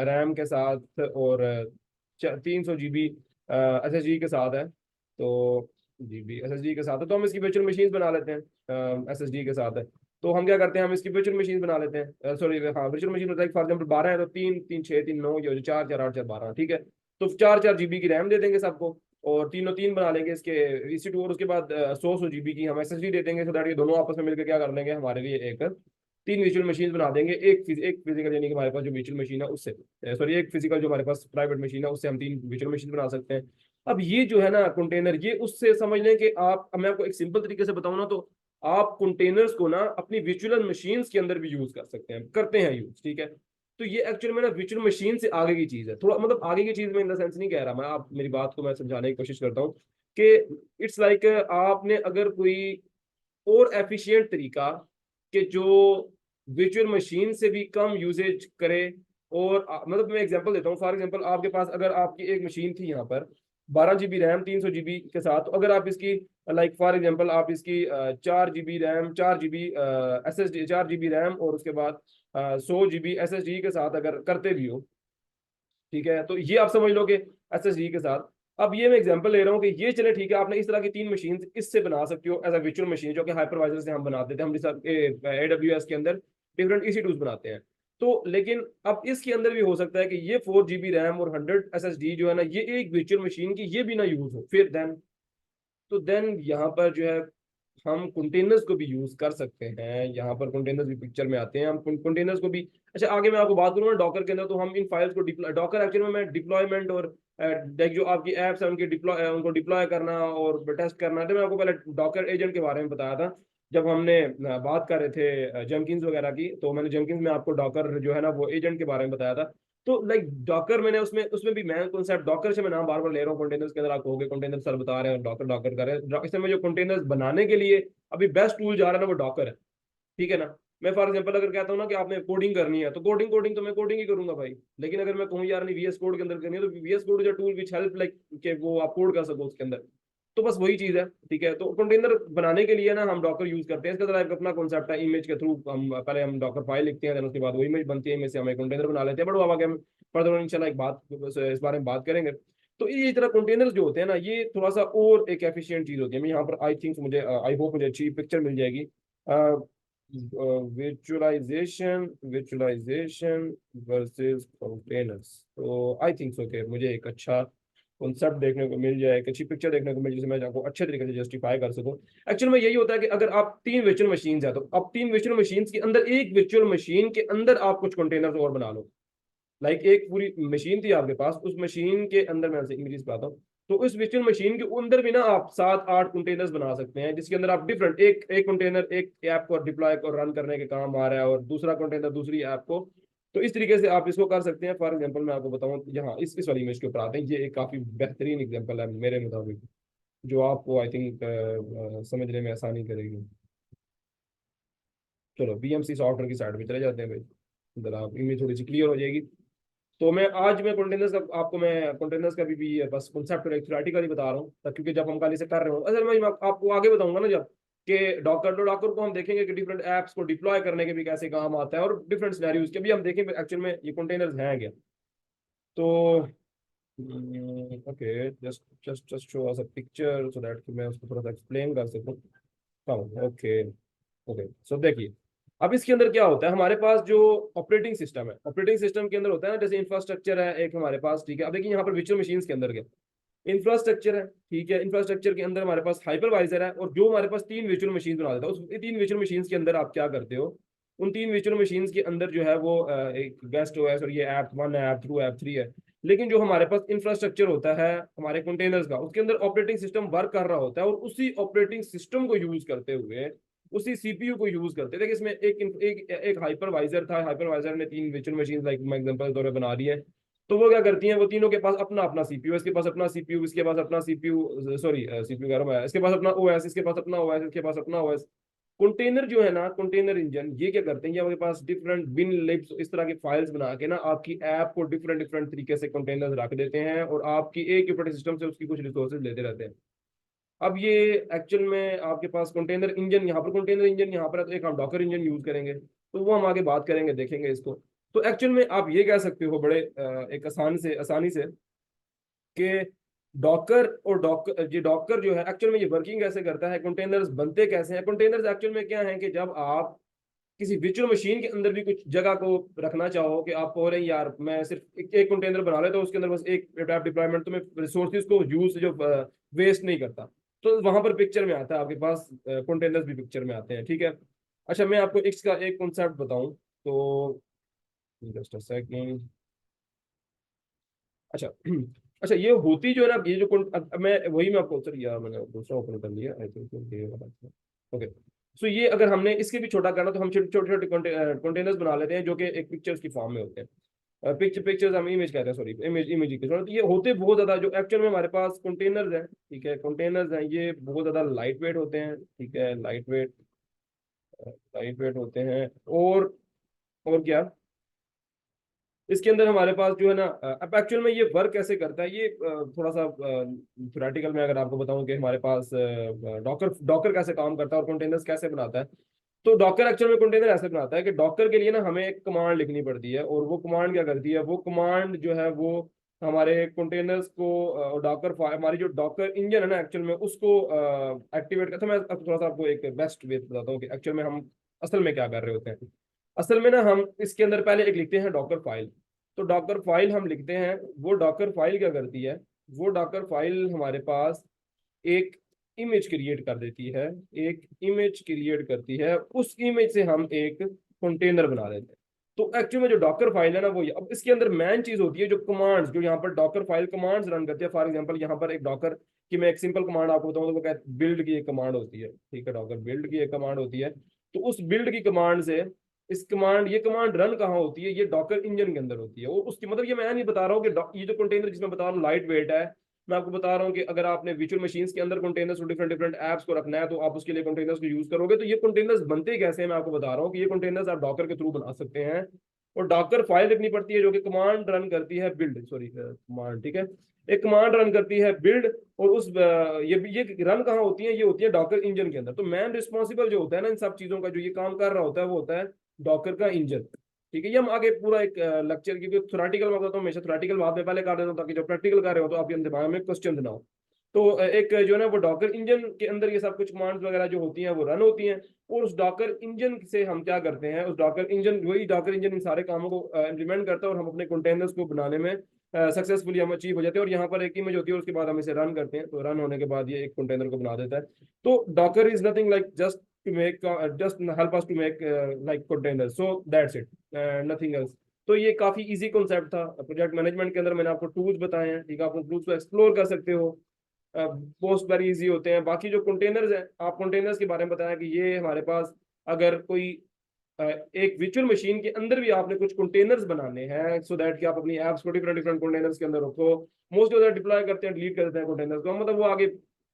रैम के साथ, और 300 GB SSD के साथ है, तो GB SSD के साथ है, तो हम इसकी वर्चुअल मशीन बना लेते हैं। SSD के साथ है, तो हम क्या करते हैं, हम इसकी वर्चुअल मशीन बना लेते हैं, सॉरी हाँ, वर्चुअल मशीन होता है फॉर एग्जाम्पल 12 है तो 3 3 6 3 9, ये 4 4 8 4 12, ठीक है। तो 4 4 GB की रैम दे देंगे सबको, और तीनों तीन बना लेंगे इसके EC2, और उसके बाद 100 100 GB की हम SSD दे देंगे, सो दैट ये दोनों आपस में मिलकर क्या कर लेंगे, हमारे लिए एक तीन वर्चुअल मशीन बना देंगे। एक फिजिकल यानी कि हमारे पास जो वर्चुअल मशीन है उससे, सॉरी एक फिजिकल जो हमारे पास प्राइवेट मशीन है उससे हम तीन वर्चुअल मशीन बना सकते हैं। अब ये जो है ना कंटेनर, ये उससे समझ लें कि आप, अब मैं आपको एक सिंपल तरीके से बताऊं ना, तो आप कंटेनर्स को ना अपनी वर्चुअल मशीन्स के अंदर भी यूज कर सकते हैं, करते हैं यूज, ठीक है। तो ये एक्चुअली में ना वर्चुअल मशीन से आगे की चीज है, थोड़ा मतलब आगे की चीज में इन द सेंस नहीं कह रहा मैं, आप मेरी बात को मैं समझाने की कोशिश करता हूँ कि इट्स लाइक आपने अगर कोई और एफिशिएंट तरीका, कि जो वर्चुअल मशीन से भी कम यूजेज करे। और मतलब मैं एग्जांपल देता हूँ, फॉर एग्जांपल आपके पास अगर आपकी एक मशीन थी यहाँ पर 12 GB रैम 300 GB के साथ, तो अगर आप इसकी लाइक फॉर एग्जांपल आप इसकी 4 GB RAM 4 GB SSD 4 GB RAM और उसके बाद 100 GB SSD के साथ अगर करते भी हो, ठीक है, तो ये आप समझ लो कि SSD के साथ। अब ये मैं एग्जांपल ले रहा हूँ कि ये चले ठीक है, आपने इस तरह की 3 मशीन इससे बना सकते हो एज अ वर्चुअल मशीन, जो कि हाइपरवाइजर से हम बनाते थे, हम AWS के अंदर डिफरेंट EC2 बनाते हैं। तो लेकिन अब इसके अंदर भी हो सकता है कि ये 4 GB रैम और 100 SSD जो है ना, ये एक वर्चुअल मशीन की ये भी ना यूज हो, फिर देन तो देन यहाँ पर जो है हम कंटेनर्स को भी यूज कर सकते हैं। यहाँ पर कंटेनर्स भी पिक्चर में आते हैं, हम कंटेनर्स को भी। अच्छा, आगे मैं आपको बात करूंगा डॉकर के अंदर, तो हम इन फाइल्स को डिप्लॉय, डॉकर एक्चुअली में मैं डिप्लॉयमेंट और जो आपकी एप्स है उनकी डिप्लॉय उनको डिप्लॉय करना और टेस्ट करना, तो मैं आपको पहले डॉकर एजेंट के बारे में बताया था जब हमने बात कर रहे थे जेंकिंस वगैरह की। तो मैंने जेंकिंस में आपको डॉकर जो है ना वो एजेंट के बारे में बताया था। तो लाइक डॉकर मैंने उसमें उसमें भी मैं कॉन्सेप्ट डॉकर से मैं नाम बार बार ले रहा हूँ कंटेनर्स के अंदर, आप कहोगे कंटेनर सर बता रहे हैं डॉकर डॉकर कर रहे हैं, इसमें जो कंटेनर्स बनाने के लिए अभी बेस्ट टूल जा रहा है ना वो डॉकर है, ठीक है ना। मैं फॉर एग्जांपल अगर कहता हूँ ना कि आपने कोडिंग करनी है, तो कोडिंग कोडिंग तो मैं कोडिंग ही करूंगा भाई। लेकिन अगर मैं कहूँ यार नहीं VS कोड के अंदर करनी है, तो VS code is a tool which help like कि वो आप कोड कर सको उसके अंदर। तो बस वही चीज है, ठीक है। तो कंटेनर बनाने के लिए ना हम डॉकर यूज करते हैं। इसका जरा एक अपना कॉन्सेप्ट है, इमेज के थ्रू हम पहले हम डॉकर फाइल लिखते हैं, उसके बाद वो इमेज बनती है, इमेज से हम एक कंटेनर बना लेते हैं। बट वो आगे हम फर्दर इंशाल्लाह एक बात इस बारे में बात करेंगे। तो ये तरह कंटेनर्स जो होते हैं ना, ये थोड़ा सा और एक एफिशिएंट चीज होती है। मैं यहाँ पर आई थिंक मुझे आई होप मुझे अच्छी पिक्चर मिल जाएगी। विजुअलाइजेशन वर्सेस कंटेनर्स, तो आई थिंक सो कि मुझे एक अच्छा कॉन्सेप्ट देखने को मिल जाए, एक अच्छी पिक्चर देखने को मिल जाए जिसे मैं आपको अच्छे तरीके से जस्टिफाई कर सकूं। एक्चुअल में यही होता है कि अगर आप 3 वर्चुअल मशीन है, तो अब 3 वर्चुअल मशीन के अंदर एक वर्चुअल मशीन के अंदर आप कुछ कंटेनर्स और बना लो। लाइक एक पूरी मशीन थी आपके पास, उस मशीन के अंदर मैं आपसे इंग्लिश बताता हूँ, तो उस वर्चुअल मशीन के अंदर भी ना आप 7-8 कंटेनर्स बना सकते हैं, जिसके अंदर आप डिफरेंट एक एक कंटेनर एक ऐप को डिप्लॉय और रन करने के काम आ रहा है, और दूसरा कंटेनर दूसरी ऐप को। तो इस तरीके से आप इसको कर सकते हैं। फॉर एग्जांपल मैं आपको बताऊं, यहाँ इस वाली इमेज के ऊपर आते हैं, ये एक काफी बेहतरीन एग्जांपल है मेरे मुताबिक, जो आपको आई थिंक समझने में आसानी करेगी। चलो BMC सॉफ्टवेयर की साइड में चले जाते हैं भाई, इधर आप इमेज थोड़ी सी क्लियर हो जाएगी। तो मैं कंटेनर्स का आपको मैं कंटेनर्स का भी बस कॉन्सेप्ट थ्योरेटिकली बता रहा हूँ, क्योंकि जब हम कल इसे कर रहे हो, अगर मैं आपको आगे बताऊंगा ना जब कि डॉकर को हम देखेंगे कि डिफरेंट एप्स को डिप्लॉय करने के भी कैसे काम आता है, और डिफरेंट सिनेरियोज के भी हम देखेंगे एक्चुअल में ये कंटेनर्स हैं क्या। तो okay, just just just show us a picture so that मैं उसको थोड़ा सा एक्सप्लेन कर सकूँ। हाँ, ओके ओके। सो देखिए, अब इसके अंदर क्या होता है, हमारे पास जो ऑपरेटिंग सिस्टम है, ऑपरेटिंग सिस्टम के अंदर होता है ना, जैसे इंफ्रास्ट्रक्चर है एक हमारे पास, ठीक है। अब देखिए यहाँ पर वर्चुअल मशीन्स के अंदर क्या इंफ्रास्ट्रक्चर है, ठीक है। इंफ्रास्ट्रक्चर के अंदर हमारे पास हाइपरवाइजर है, और जो हमारे पास 3 वर्चुअल मशीन बना देता है, उस 3 वर्चुअल मशीन के अंदर आप क्या करते हो, उन 3 वर्चुअल मशीन के अंदर जो है वो एक गेस्ट OS और ये ऐप 1 है, ऐप 2 है, ऐप 3 है। लेकिन जो हमारे पास इंफ्रास्ट्रक्चर होता है हमारे कंटेनर्स का, उसके अंदर ऑपरेटिंग सिस्टम वर्क कर रहा होता है, और उसी ऑपरेटिंग सिस्टम को यूज करते हुए उसी CPU को यूज करते थे। इसमें एक हाइपरवाइजर था, हाइपरवाइजर ने 3 वर्चुअल मशीन लाइक मैं एग्जांपल के तौर पे बना दी है। तो वो क्या करती हैं, वो तीनों के पास अपना अपना CPU, इसके पास अपना CPU, इसके पास अपना CPU, सॉरी CPU कह रहा हूं मैं, इसके पास अपना OS, इसके पास अपना OS, इसके पास अपना OS। कंटेनर जो है ना, कंटेनर इंजन, ये क्या करते हैं, ये आपके पास डिफरेंट बिन लिब्स इस तरह की फाइल्स बना के ना आपकी ऐप को डिफरेंट डिफरेंट तरीके से कंटेनर्स रख देते हैं, और आपकी एक ऑपरेटिंग सिस्टम से उसकी कुछ रिसोर्सेज लेते रहते हैं। अब ये एक्चुअल में आपके पास कंटेनर इंजन, यहाँ पर कंटेनर इंजन यहाँ पर है, तो एक हम डॉकर इंजन यूज करेंगे, तो वो हम आगे बात करेंगे, देखेंगे इसको। तो एक्चुअल में आप ये कह सकते हो बड़े एक आसानी से कि डॉकर और डॉकर, ये डॉकर जो है एक्चुअल में ये वर्किंग कैसे करता है, कंटेनर्स बनते कैसे हैं। कंटेनर्स एक्चुअल में क्या है कि जब आप किसी वर्चुअल मशीन के अंदर भी कुछ जगह को रखना चाहो, कि आप कह रहे हैं यार मैं सिर्फ एक कंटेनर बना लेता हूँ, उसके अंदर बस एक ऐप डिप्लॉयमेंट, तो मैं रिसोर्सेज को यूज जो वेस्ट नहीं करता, तो वहां पर पिक्चर में आता है आपके पास कंटेनर्स भी पिक्चर में आते हैं, ठीक है। अच्छा, मैं आपको इसका एक कॉन्सेप्ट बताऊं, तो जस्ट अ सेकंड। अच्छा अच्छा, ये होती जो है ना, ये जो अब मैं वही मैं आपको सर, यार मैंने दूसरा ओपन कर लिया आई थिंक। ओके, सो ये अगर हमने इसके भी छोटा करना, तो हम छोटे छोटे छोटे कंटेनर्स बना लेते हैं, जो कि एक पिक्चर्स की फॉर्म में होते हैं। पिक्चर्स हम इमेज कहते हैं, सॉरी इमेज की, तो ये होते बहुत ज्यादा, जो एक्चुअल में हमारे पास कंटेनर्स हैं, ठीक है, कंटेनर्स हैं, ये बहुत ज्यादा लाइट वेट होते हैं, ठीक है, लाइट वेट। लाइट वेट होते हैं। और क्या इसके अंदर हमारे पास जो है ना, अब एक्चुअल में ये वर्क कैसे करता है, ये थोड़ा सा थ्योरेटिकल में अगर आपको बताऊं कि हमारे पास डॉकर डॉकर कैसे काम करता है और कंटेनर्स कैसे बनाता है। तो डॉकर एक्चुअल में कंटेनर ऐसे बनाता है कि डॉकर के लिए ना हमें एक कमांड लिखनी पड़ती है, और वो कमांड क्या करती है, वो कमांड जो है वो हमारे कंटेनर्स को डॉकर हमारी जो डॉकर इंजन है ना एक्चुअल में उसको एक्टिवेट करता है। मैं अब थोड़ा सा आपको एक बेस्ट वे बताता हूँ कि एक्चुअल में हम असल में क्या कर रहे होते हैं। असल में ना हम इसके अंदर पहले एक लिखते हैं डॉकर फाइल। तो डॉकर फाइल हम लिखते हैं, वो डॉकर फाइल क्या करती है, वो डॉकर फाइल हमारे पास एक इमेज क्रिएट कर देती है, एक इमेज क्रिएट करती है, उस इमेज से हम एक कंटेनर बना देते हैं। तो एक्चुअली में जो डॉकर फाइल है ना वो ये, अब इसके अंदर मेन चीज होती है जो कमांड्स, जो यहाँ पर डॉकर फाइल कमांड्स रन करती है। फॉर एग्जांपल यहाँ पर एक डॉकर की मैं एक सिंपल कमांड आपको बताऊं तो वो कहते बिल्ड की एक कमांड होती है, ठीक है, डॉकर बिल्ड की एक कमांड होती है। तो उस बिल्ड की कमांड से इस कमांड, ये कमांड रन कहाँ होती है, ये डॉकर इंजन के अंदर होती है। और उसकी मतलब ये मैं नहीं बता रहा हूँ कि ये जो कंटेनर जिसमें बता रहा हूँ लाइट वेट है, मैं आपको बता रहा हूँ कि अगर आपने वर्चुअल मशीन्स के अंदर कंटेनर्स और डिफरेंट डिफरेंट एप्स को रखना है तो आप उसके लिए कंटेनर्स को यूज करोगे। तो ये कंटेनर्स बनते कैसे हैं मैं आपको बता रहा हूँ कि ये कंटेनर्स आप डॉकर के थ्रू बना सकते हैं। और डॉकर फाइल लिखनी पड़ती है जो कि कमांड रन करती है बिल्ड, सॉरी कमांड, ठीक है, एक कमांड रन करती है बिल्ड। और उस ये रन कहाँ होती है, ये होती है डॉकर इंजन के अंदर। तो मैन रिस्पॉन्सिबल जो होता है ना इन सब चीजों का, जो ये काम कर रहा होता है वो होता है डॉकर का इंजन। ठीक है, ये हम आगे पूरा एक लेक्चर, क्योंकि थोरेटिकल में बताता हूँ हमेशा, थोरेटिकल बाद में पहले कर देता हूँ ताकि जो प्रैक्टिकल कर रहे हो तो आपके दिमाग में क्वेश्चन ना हो। तो एक जो है ना वो डॉकर इंजन के अंदर ये सब कुछ कमांड्स वगैरह जो होती हैं वो रन होती हैं। और उस डॉकर इंजन से हम क्या करते हैं, उस डॉकर इंजन, वही डॉकर इंजन इन सारे कामों को इम्प्लीमेंट करता है और हम अपने कंटेनर्स को बनाने में सक्सेसफुली हम अचीव हो जाते हैं। और यहाँ पर एक इमेज होती है, उसके बाद हम इसे रन करते हैं, तो रन होने के बाद ये एक कंटेनर को बना देता है। तो docker is nothing like just to make, just help us to make like container, so that's it, nothing else. तो ये काफी इजी कॉन्सेप्ट था। प्रोजेक्ट मैनेजमेंट के अंदर मैंने आपको टूल्स बताए हैं, ठीक है, आप उन टूल्स को एक्सप्लोर कर सकते हो, पोस्ट वेरी इजी होते हैं। बाकी जो कंटेनर्स हैं, आप कंटेनर्स के बारे में बताया कि ये हमारे पास अगर कोई एक वर्चुअल मशीन के अंदर भी आपने कुछ कंटेनर्स बनाने हैं सो दैट कि आप अपनी एप्स को डिफरेंट डिफरेंट कंटेनर्स के अंदर रखो। मोस्ट ऑफ द डिप्लॉय करते हैं, डिलीट कर देते हैं कंटेनर्स को, मतलब वो आगे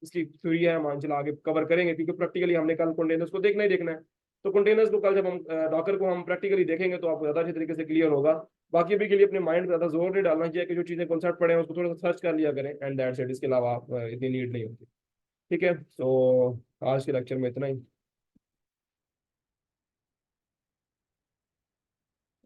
इसकी थ्योरी है, मान चला आगे कवर करेंगे, क्योंकि प्रैक्टिकली हमने कल कंटेनर्स को देखना ही देखना है। तो कंटेनर्स को कल जब हम डॉकर को हम प्रैक्टिकली देखेंगे तो आपको ज्यादा अच्छी तरीके से क्लियर होगा। बाकी अभी के लिए अपने माइंड पर ज्यादा जोर नहीं डालना चाहिए कि जो चीजें कॉन्सेप्ट पढ़े हैं उसको थोड़ा सा सर्च कर लिया करें, एंड दैट्स इट। इसके अलावा इतनी नीड नहीं होती। ठीक है, तो आज के लेक्चर में इतना ही।